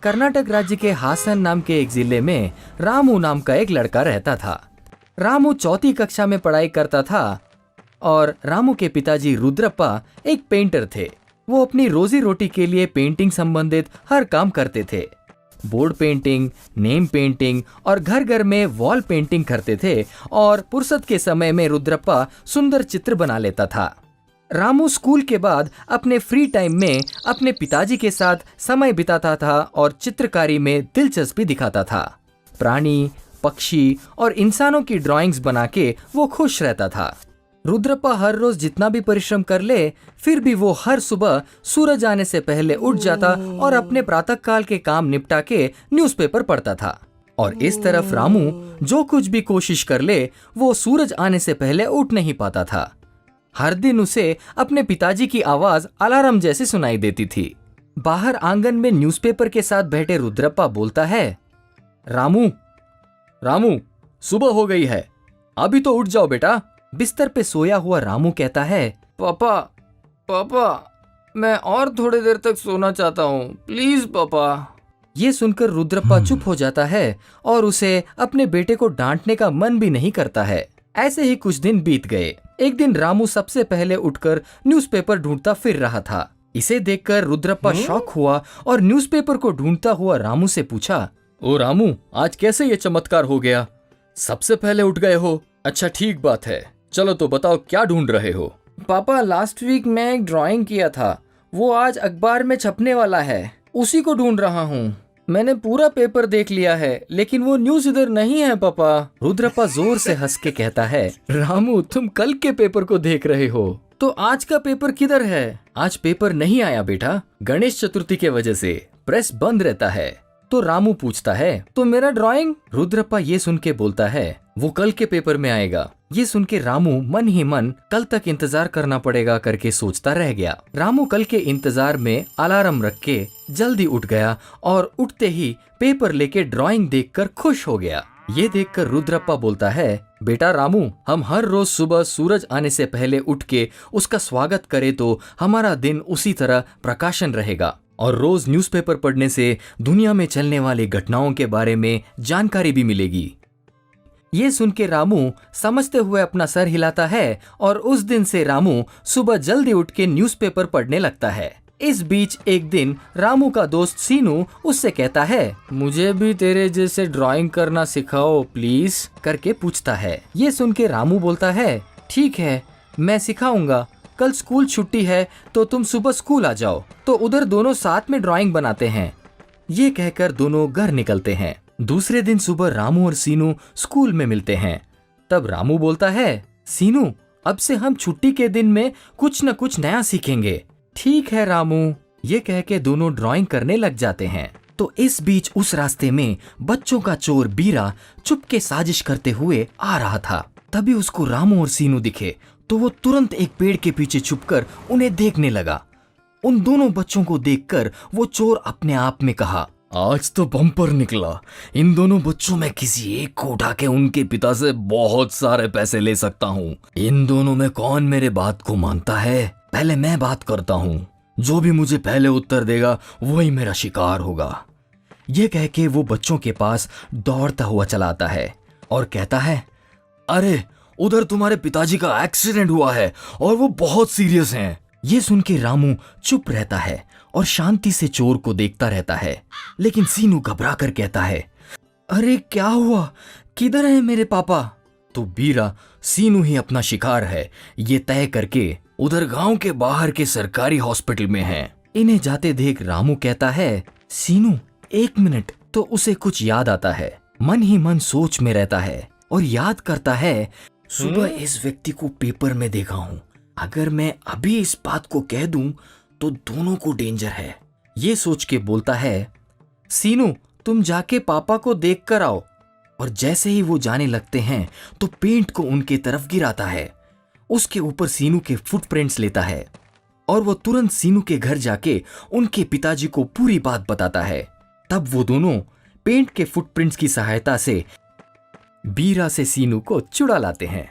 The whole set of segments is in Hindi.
कर्नाटक राज्य के हासन नाम के एक जिले में रामू नाम का एक लड़का रहता था। रामू चौथी कक्षा में पढ़ाई करता था और रामू के पिताजी रुद्रप्पा एक पेंटर थे। वो अपनी रोजी रोटी के लिए पेंटिंग संबंधित हर काम करते थे। बोर्ड पेंटिंग, नेम पेंटिंग और घर घर में वॉल पेंटिंग करते थे और फुर्सत के समय में रुद्रप्पा सुंदर चित्र बना लेता था। रामू स्कूल के बाद अपने फ्री टाइम में अपने पिताजी के साथ समय बिताता था और चित्रकारी में दिलचस्पी दिखाता था। प्राणी, पक्षी और इंसानों की ड्राइंग्स बना के वो खुश रहता था। रुद्रप्पा हर रोज जितना भी परिश्रम कर ले, फिर भी वो हर सुबह सूरज आने से पहले उठ जाता और अपने प्रातःकाल के काम निपटा के न्यूज़पेपर पढ़ता था। और इस तरफ रामू जो कुछ भी कोशिश कर ले, वो सूरज आने से पहले उठ नहीं पाता था। हर दिन उसे अपने पिताजी की आवाज अलार्म जैसी सुनाई देती थी। बाहर आंगन में न्यूज़पेपर के साथ बैठे रुद्रप्पा बोलता है, रामू, रामू, सुबह हो गई है, अभी तो उठ जाओ बेटा। बिस्तर पे सोया हुआ रामू कहता है, पापा, पापा, मैं और थोड़ी देर तक सोना चाहता हूँ, प्लीज पापा। ये सुनकर रुद्रप्पा चुप हो जाता है और उसे अपने बेटे को डांटने का मन भी नहीं करता है। ऐसे ही कुछ दिन बीत गए। एक दिन रामू सबसे पहले उठकर न्यूज़पेपर ढूंढता फिर रहा था। इसे देखकर रुद्रप्पा शॉक हुआ और न्यूज़पेपर को ढूंढता हुआ रामू से पूछा, ओ रामू, आज कैसे ये चमत्कार हो गया? सबसे पहले उठ गए हो। अच्छा, ठीक बात है, चलो तो बताओ क्या ढूंढ रहे हो? पापा, लास्ट वीक मैं एक ड्राइंग किया था, वो आज अखबार में छपने वाला है, उसी को ढूंढ रहा हूँ। मैंने पूरा पेपर देख लिया है, लेकिन वो न्यूज़ इधर नहीं है पापा। रुद्रप्पा जोर से हंस के कहता है, रामू, तुम कल के पेपर को देख रहे हो, तो आज का पेपर किधर है? आज पेपर नहीं आया बेटा, गणेश चतुर्थी के वजह से प्रेस बंद रहता है। तो रामू पूछता है, तो मेरा ड्राइंग? रुद्रप्पा ये सुन के बोलता है, वो कल के पेपर में आएगा। ये सुन के रामू मन ही मन कल तक इंतजार करना पड़ेगा करके सोचता रह गया। रामू कल के इंतजार में अलार्म रख के जल्दी उठ गया और उठते ही पेपर लेके ड्राइंग देखकर खुश हो गया। ये देखकर रुद्रप्पा बोलता है, बेटा रामू, हम हर रोज सुबह सूरज आने से पहले उठ के उसका स्वागत करें तो हमारा दिन उसी तरह प्रकाशन रहेगा और रोज न्यूज़पेपर पढ़ने से दुनिया में चलने वाली घटनाओं के बारे में जानकारी भी मिलेगी। ये सुन के रामू समझते हुए अपना सर हिलाता है और उस दिन से रामू सुबह जल्दी उठ के न्यूज़पेपर पढ़ने लगता है। इस बीच एक दिन रामू का दोस्त सीनू उससे कहता है, मुझे भी तेरे जैसे ड्राइंग करना सिखाओ प्लीज करके पूछता है। ये सुन के रामू बोलता है, ठीक है, मैं सिखाऊंगा, कल स्कूल छुट्टी है तो तुम सुबह स्कूल आ जाओ, तो उधर दोनों साथ में ड्राइंग बनाते हैं। ये कहकर दोनों घर निकलते हैं। दूसरे दिन सुबह रामू और सीनू स्कूल में मिलते हैं। तब रामू बोलता है, सीनू, अब से हम छुट्टी के दिन में कुछ न कुछ नया सीखेंगे। ठीक है रामू, ये कह के दोनों ड्राइंग करने लग जाते हैं। तो इस बीच उस रास्ते में बच्चों का चोर बीरा चुपके साजिश करते हुए आ रहा था। तभी उसको रामू और सीनू दिखे तो वो तुरंत एक पेड़ के पीछे छुपकर उन्हें देखने लगा। उन दोनों बच्चों को देखकर वो चोर अपने आप में कहा, आज तो बम्पर निकला, इन दोनों बच्चों में किसी एक को उठा के उनके पिता से बहुत सारे पैसे ले सकता हूँ। इन दोनों में कौन मेरे बात को मानता है? पहले मैं बात करता हूँ, जो भी मुझे पहले उत्तर देगा वही मेरा शिकार होगा। ये कह के वो बच्चों के पास दौड़ता हुआ चला आता है और कहता है, अरे उधर तुम्हारे पिताजी का एक्सीडेंट हुआ है और वो बहुत सीरियस हैं। ये सुन के रामू चुप रहता है और शांति से चोर को देखता रहता है, लेकिन सीनू घबरा कर कहता है, अरे क्या हुआ, किधर है मेरे पापा? तो बीरा सीनू ही अपना शिकार है ये तय करके उधर गांव के बाहर के सरकारी हॉस्पिटल में है। इन्हें जाते देख रामू कहता है, सीनू एक मिनट। तो उसे कुछ याद आता है, मन ही मन सोच में रहता है और याद करता है, सुबह इस व्यक्ति को पेपर में देखा हूँ, अगर मैं अभी इस बात को कह दूं तो दोनों को डेंजर है। ये सोच के बोलता है, सीनू तुम जाके पापा को देख कर आओ। और जैसे ही वो जाने लगते हैं तो पेंट को उनके तरफ गिराता है। उसके ऊपर सीनू के फुटप्रिंट्स लेता है और वो तुरंत सीनू के घर जाके उनके पिताजी को पूरी बात बताता है। तब वो दोनों पेंट के फुटप्रिंट्स की सहायता से बीरा से सीनू को छुड़ा लाते हैं।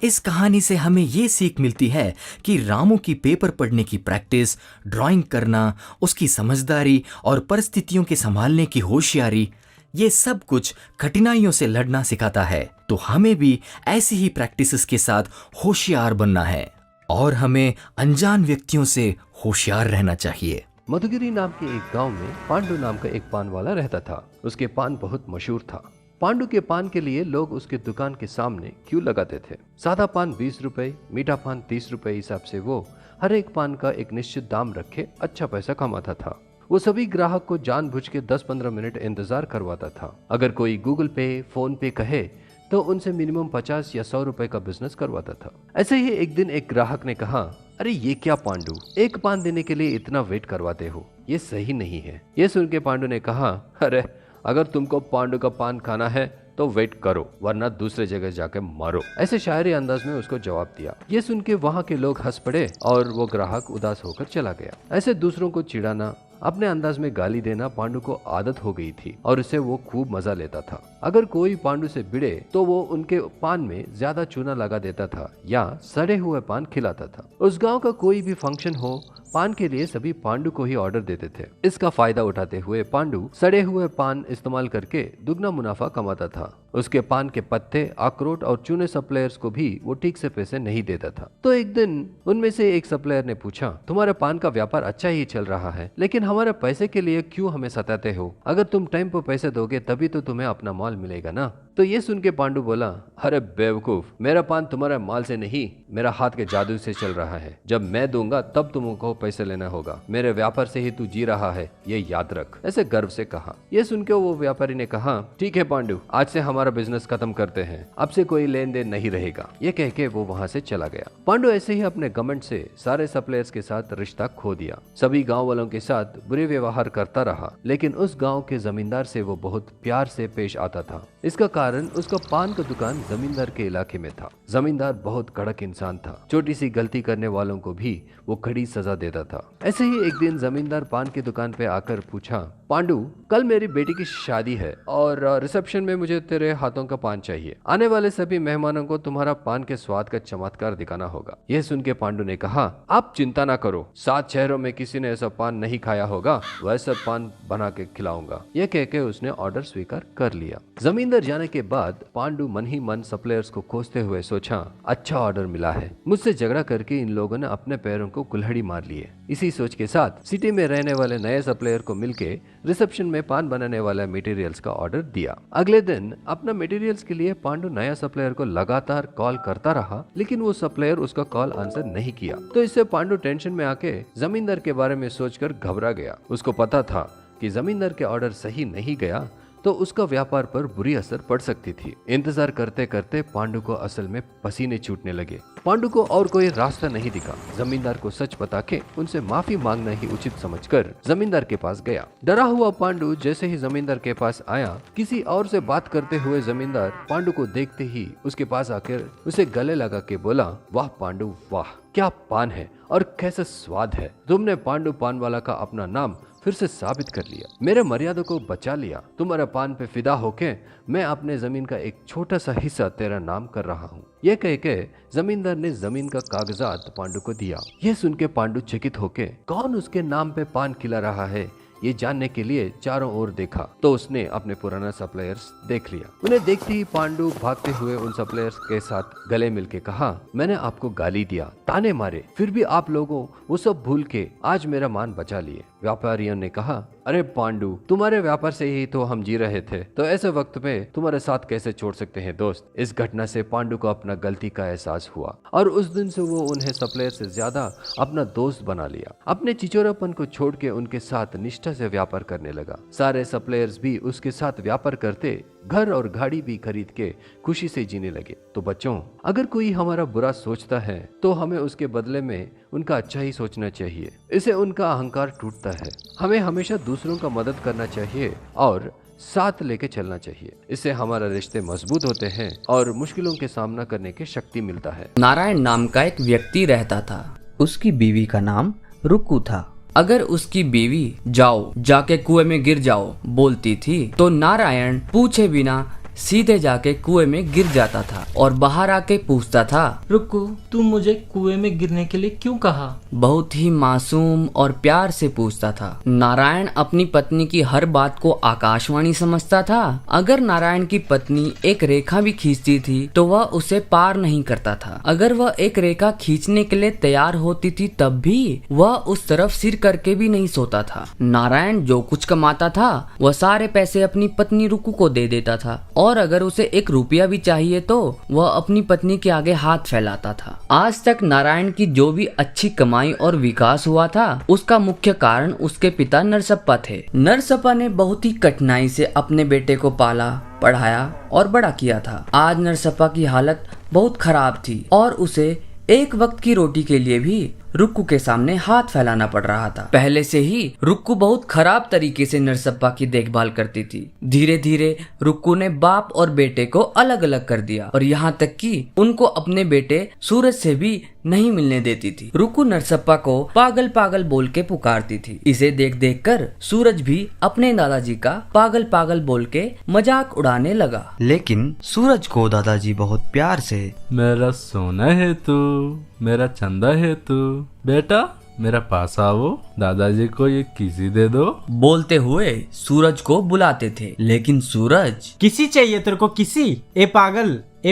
इस कहानी से हमें ये सीख मिलती है कि रामू की पेपर पढ़ने की प्रैक्टिस, ड्राइंग करना, उसकी समझदारी और परिस्थितियों के संभालने की होशियारी, ये सब कुछ कठिनाइयों से लड़ना सिखाता है। तो हमें भी ऐसी ही प्रैक्टिसेस के साथ होशियार बनना है और हमें अनजान व्यक्तियों से होशियार रहना चाहिए। मधुगिरी नाम के एक गांव में पांडु नाम का एक पान वाला रहता था। उसके पान बहुत मशहूर था। पांडु के पान के लिए लोग उसके दुकान के सामने क्यों लगाते थे। सादा पान 20 रुपए, मीठा पान 30 रुपए हिसाब से वो हर एक पान का एक निश्चित दाम रखे अच्छा पैसा कमाता था। वो सभी ग्राहक को जानबूझ के 10-15 मिनट इंतजार करवाता था। अगर कोई गूगल पे, फोन पे कहे तो उनसे मिनिमम 50 या 100 रुपए का बिजनेस करवाता था। ऐसे ही एक दिन एक ग्राहक ने कहा, अरे ये क्या पांडु, एक पान देने के लिए इतना वेट करवाते हो, ये सही नहीं है। ये सुन के पांडु ने कहा, अरे अगर तुमको पांडु का पान खाना है तो वेट करो, वरना दूसरे जगह जाके मारो। ऐसे शायरी अंदाज में उसको जवाब दिया। ये सुन के वहाँ के लोग हंस पड़े और वो ग्राहक उदास होकर चला गया। ऐसे दूसरों को चिढ़ाना, अपने अंदाज में गाली देना पांडु को आदत हो गई थी और इससे वो खूब मजा लेता था। अगर कोई पांडु से भिड़े तो वो उनके पान में ज्यादा चूना लगा देता था या सड़े हुए पान खिलाता था। उस गांव का कोई भी फंक्शन हो, पान के लिए सभी पांडु को ही ऑर्डर देते थे। इसका फायदा उठाते हुए पांडु सड़े हुए पान इस्तेमाल करके दुगना मुनाफा कमाता था। उसके पान के पत्ते, अखरोट और चूने सप्लायर्स को भी वो ठीक से पैसे नहीं देता था। तो एक दिन उनमें से एक सप्लायर ने पूछा, तुम्हारे पान का व्यापार अच्छा ही चल रहा है, लेकिन हमारे पैसे के लिए क्यों हमें सताते हो? अगर तुम टाइम पर पैसे दोगे तभी तो तुम्हें अपना माल मिलेगा ना। तो ये सुन के पांडु बोला, अरे बेवकूफ, मेरा पान तुम्हारे माल से नहीं, मेरा हाथ के जादू से चल रहा है। जब मैं दूंगा तब तुमको पैसे लेना होगा। मेरे व्यापार से ही तू जी रहा है, ये याद रख। ऐसे गर्व से कहा। ये सुन के वो व्यापारी ने कहा, ठीक है पांडु, आज से हमारा बिजनेस खत्म करते हैं, अब से कोई लेन देन नहीं रहेगा। ये कह के वो वहाँ से चला गया। पांडु ऐसे ही अपने घमंड से सारे सप्लायर्स के साथ रिश्ता खो दिया। सभी गाँव वालों के साथ बुरे व्यवहार करता रहा, लेकिन उस गाँव के जमींदार से वो बहुत प्यार से पेश आता था। इसका कारण उसका पान का दुकान जमींदार के इलाके में था। जमींदार बहुत कड़क इंसान था। छोटी सी गलती करने वालों को भी वो कड़ी सजा देता था। ऐसे ही एक दिन जमींदार पान की दुकान पे आकर पूछा, पांडु, कल मेरी बेटी की शादी है और रिसेप्शन में मुझे तेरे हाथों का पान चाहिए। आने वाले सभी मेहमानों को तुम्हारा पान के स्वाद का चमत्कार दिखाना होगा। यह सुन के पांडु ने कहा, आप चिंता ना करो, 7 शहरों में किसी ने ऐसा पान नहीं खाया होगा, वैसा पान बना के खिलाऊंगा। यह कह के उसने ऑर्डर स्वीकार कर लिया। जमींदार जाने के बाद पांडु मन ही मन सप्लायर्स को खोजते हुए सोचा, अच्छा ऑर्डर मिला है, मुझसे झगड़ा करके इन लोगों ने अपने पैरों को कुल्हाड़ी मार लिए। इसी सोच के साथ सिटी में रहने वाले नए सप्लायर को मिलके रिसेप्शन में पान बनाने वाला मटेरियल्स का ऑर्डर दिया। अगले दिन अपना मटेरियल्स के लिए पांडु नया सप्लायर को लगातार कॉल करता रहा, लेकिन वो सप्लायर उसका कॉल आंसर नहीं किया। तो इससे पांडु टेंशन में आके जमींदार के बारे में सोचकर घबरा गया। उसको पता था कि जमींदार के ऑर्डर सही नहीं गया तो उसका व्यापार पर बुरी असर पड़ सकती थी। इंतजार करते करते पांडु को असल में पसीने छूटने लगे। पांडु को और कोई रास्ता नहीं दिखा। जमींदार को सच बता के उनसे माफी मांगना ही उचित समझकर जमींदार के पास गया। डरा हुआ पांडु जैसे ही जमींदार के पास आया, किसी और से बात करते हुए जमींदार पांडु को देखते ही उसके पास आकर उसे गले लगा के बोला, वाह पांडु वाह, क्या पान है और कैसा स्वाद है। तुमने पांडु पान वाला का अपना नाम फिर से साबित कर लिया, मेरे मर्यादा को बचा लिया। तुम्हारे पान पे फिदा होके मैं अपने जमीन का एक छोटा सा हिस्सा तेरा नाम कर रहा हूँ। यह कह के जमींदार ने जमीन का कागजात पांडु को दिया। यह सुन के पांडु चकित होके कौन उसके नाम पे पान खिला रहा है ये जानने के लिए चारों ओर देखा, तो उसने अपने पुराना सप्लायर्स देख लिया। उन्हें देखते ही पांडु भागते हुए उन सप्लायर्स के साथ गले मिलके कहा, मैंने आपको गाली दिया, ताने मारे, फिर भी आप लोगों वो सब भूल के आज मेरा मान बचा लिए। व्यापारियों ने कहा, अरे पांडु, तुम्हारे व्यापार से ही तो हम जी रहे थे, तो ऐसे वक्त में तुम्हारे साथ कैसे छोड़ सकते हैं दोस्त। इस घटना से पांडु को अपना गलती का एहसास हुआ और उस दिन से वो उन्हें सप्लायर से ज्यादा अपना दोस्त बना लिया। अपने चिचोरापन को छोड़ के उनके साथ निष्ठा से व्यापार करने लगा। सारे सप्लायर्स भी उसके साथ व्यापार करते, घर और गाड़ी भी खरीद के खुशी से जीने लगे। तो बच्चों, अगर कोई हमारा बुरा सोचता है तो हमें उसके बदले में उनका अच्छा ही सोचना चाहिए। इससे उनका अहंकार टूटता है। हमें हमेशा दूसरों का मदद करना चाहिए और साथ लेके चलना चाहिए। इससे हमारा रिश्ते मजबूत होते हैं और मुश्किलों के सामना करने की शक्ति मिलता है। नारायण नाम का एक व्यक्ति रहता था। उसकी बीवी का नाम रुक्कू था। अगर उसकी बीवी जाओ जाके कुएं में गिर जाओ बोलती थी तो नारायण पूछे बिना सीधे जाके कुएं में गिर जाता था और बाहर आके पूछता था, रुक्कू, तू मुझे कुएं में गिरने के लिए क्यों कहा? बहुत ही मासूम और प्यार से पूछता था। नारायण अपनी पत्नी की हर बात को आकाशवाणी समझता था। अगर नारायण की पत्नी एक रेखा भी खींचती थी तो वह उसे पार नहीं करता था। अगर वह एक रेखा खींचने के लिए तैयार होती थी तब भी वह उस तरफ सिर करके भी नहीं सोता था। नारायण जो कुछ कमाता था वह सारे पैसे अपनी पत्नी रुक्कू को दे देता था और अगर उसे 1 रुपया भी चाहिए तो वह अपनी पत्नी के आगे हाथ फैलाता था। आज तक नारायण की जो भी अच्छी कमाई और विकास हुआ था उसका मुख्य कारण उसके पिता नरसप्पा थे। नरसप्पा ने बहुत ही कठिनाई से अपने बेटे को पाला, पढ़ाया और बड़ा किया था। आज नरसप्पा की हालत बहुत खराब थी और उसे एक वक्त की रोटी के लिए भी रुक्कू के सामने हाथ फैलाना पड़ रहा था। पहले से ही रुक्कू बहुत खराब तरीके से नरसप्पा की देखभाल करती थी। धीरे धीरे रुक्कू ने बाप और बेटे को अलग अलग कर दिया और यहाँ तक कि उनको अपने बेटे सूरज से भी नहीं मिलने देती थी। रुक्कू नरसप्पा को पागल पागल बोल के पुकारती थी। इसे देख देख कर सूरज भी अपने दादाजी का पागल पागल बोल के मजाक उड़ाने लगा। लेकिन सूरज को दादाजी बहुत प्यार से, मेरा सोना है तू, मेरा चंदा है तू, बेटा मेरा पास आओ, दादाजी को ये किसी दे दो, बोलते हुए सूरज को बुलाते थे। लेकिन सूरज, किसी चाहिए तेरे को किसी? ए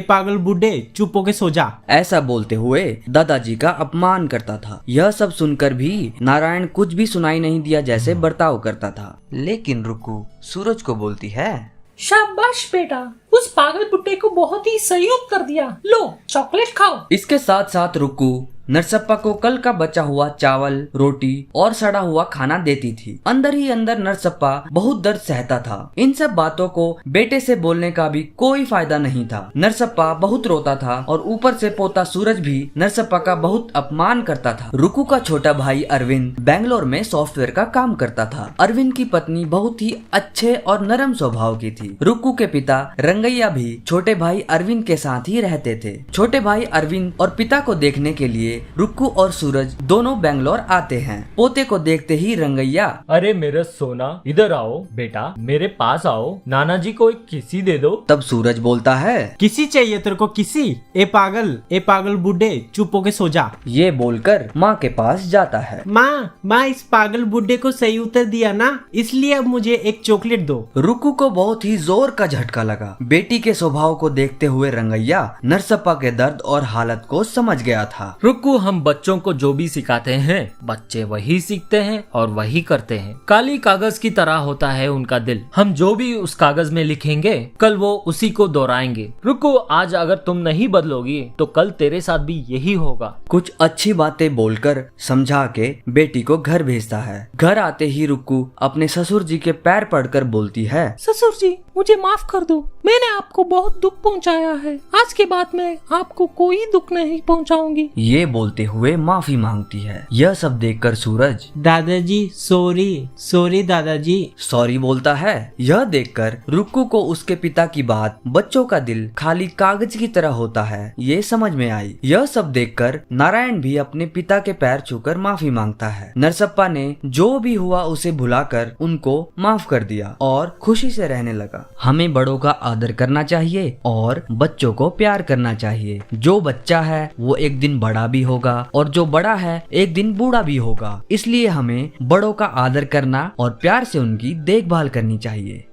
पागल बूढ़े, चुप होके सो जा। ऐसा बोलते हुए दादाजी का अपमान करता था। यह सब सुनकर भी नारायण कुछ भी सुनाई नहीं दिया जैसे बर्ताव करता था। लेकिन रुक्कू सूरज को बोलती है, शाबाश बेटा, उस पागल बुड्ढे को बहुत ही सही उत्तर दिया। लो चॉकलेट खाओ। इसके साथ साथ रुक्कू नरसप्पा को कल का बचा हुआ चावल, रोटी और सड़ा हुआ खाना देती थी। अंदर ही अंदर नरसप्पा बहुत दर्द सहता था। इन सब बातों को बेटे से बोलने का भी कोई फायदा नहीं था। नरसप्पा बहुत रोता था और ऊपर से पोता सूरज भी नरसप्पा का बहुत अपमान करता था। रुक्कू का छोटा भाई अरविंद बेंगलोर में सॉफ्टवेयर का काम करता था। अरविंद की पत्नी बहुत ही अच्छे और नरम स्वभाव की थी। रुक्कू के पिता रंगैया भी छोटे भाई अरविंद के साथ ही रहते थे। छोटे भाई अरविंद और पिता को देखने के लिए रुक्कू और सूरज दोनों बेंगलोर आते हैं। पोते को देखते ही रंगैया, अरे मेरा सोना, इधर आओ बेटा, मेरे पास आओ, नाना जी को एक किसी दे दो। तब सूरज बोलता है, किसी चाहिए तेरे को किसी? ए पागल बूढ़े, चुप होके सो जा। ये बोलकर माँ के पास जाता है। माँ इस पागल बुड्ढे को सही उत्तर दिया ना, इसलिए अब मुझे एक चॉकलेट दो। रुक्कू को बहुत ही जोर का झटका लगा। बेटी के स्वभाव को देखते हुए रंगैया नरसप्पा के दर्द और हालत को समझ गया था। रुक्कू, हम बच्चों को जो भी सिखाते हैं बच्चे वही सीखते हैं और वही करते हैं। काली कागज की तरह होता है उनका दिल। हम जो भी उस कागज में लिखेंगे कल वो उसी को दोहराएंगे। रुको, आज अगर तुम नहीं बदलोगी तो कल तेरे साथ भी यही होगा। कुछ अच्छी बातें बोलकर समझा के बेटी को घर भेजता है। घर आते ही रुक्कू अपने ससुर जी के पैर पड़कर बोलती है, ससुर जी मुझे माफ कर दो, मैंने आपको बहुत दुख पहुंचाया है। आज के बाद मैं आपको कोई दुख नहीं पहुंचाऊंगी। ये बोलते हुए माफी मांगती है। यह सब देखकर सूरज, दादाजी सॉरी दादाजी। सॉरी बोलता है। यह देखकर रुक्कू को उसके पिता की बात, बच्चों का दिल खाली कागज की तरह होता है, ये समझ में आई। यह सब देखकर नारायण भी अपने पिता के पैर छूकर माफी मांगता है। नरसप्पा ने जो भी हुआ उसे भुलाकर उनको माफ कर दिया और खुशी से रहने लगा। हमें बड़ों का आदर करना चाहिए और बच्चों को प्यार करना चाहिए। जो बच्चा है वो एक दिन बड़ा भी होगा और जो बड़ा है एक दिन बूढ़ा भी होगा। इसलिए हमें बड़ों का आदर करना और प्यार से उनकी देखभाल करनी चाहिए।